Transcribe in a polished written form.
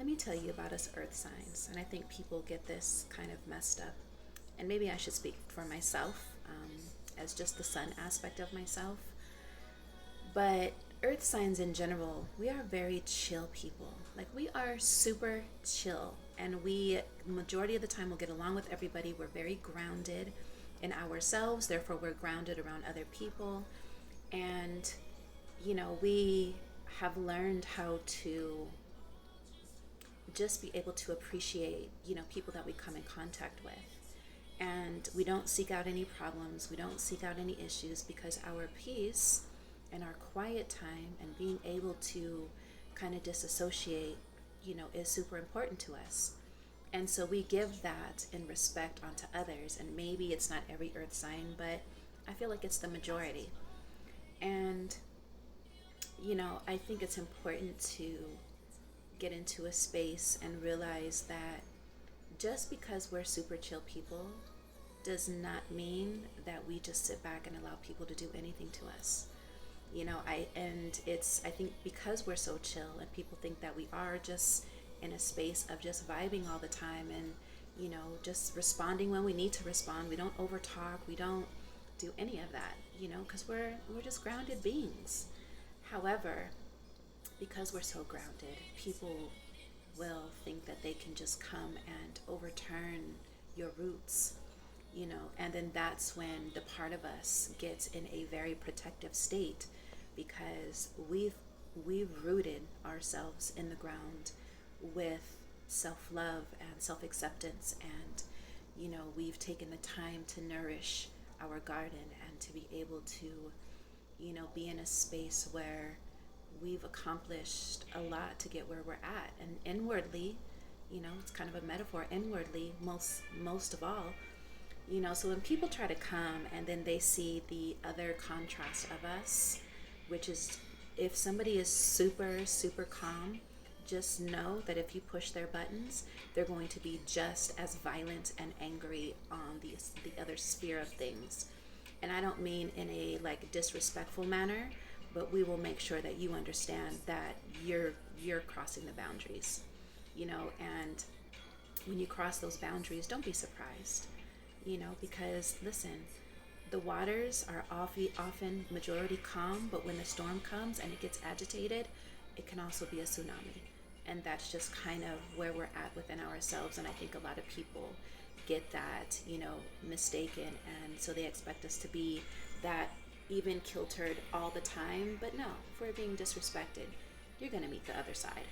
let me tell you about us earth signs. And I think people get this kind of messed up. And maybe I should speak for myself, as just the sun aspect of myself. But earth signs in general, we are very chill people. Like, we are super chill. And we, majority of the time, will get along with everybody. We're very grounded in ourselves. Therefore, we're grounded around other people. And, we have learned how to just be able to appreciate, people that we come in contact with. And we don't seek out any problems, we don't seek out any issues, because our peace and our quiet time and being able to kind of disassociate, is super important to us. And so we give that in respect onto others. And maybe it's not every earth sign, but I feel like it's the majority. And, I think it's important to get into a space and realize that just because we're super chill people does not mean that we just sit back and allow people to do anything to us. I think because we're so chill and people think that we are just in a space of just vibing all the time and just responding when we need to respond. We don't overtalk, we don't do any of that, because we're just grounded beings. However, because we're so grounded, people will think that they can just come and overturn your roots, and then that's when the part of us gets in a very protective state, because we've rooted ourselves in the ground with self-love and self-acceptance, and we've taken the time to nourish our garden and to be able to be in a space where we've accomplished a lot to get where we're at. And inwardly, it's kind of a metaphor, inwardly, most of all, so when people try to come and then they see the other contrast of us, which is, if somebody is super super calm, just know that if you push their buttons, they're going to be just as violent and angry on the other sphere of things. And I don't mean in a disrespectful manner, but we will make sure that you understand that you're crossing the boundaries, and when you cross those boundaries, don't be surprised, because listen, the waters are often majority calm, but when the storm comes and it gets agitated, it can also be a tsunami. And that's just kind of where we're at within ourselves. And I think a lot of people get that, mistaken. And so they expect us to be that even kiltered all the time. But no, if we're being disrespected, you're going to meet the other side.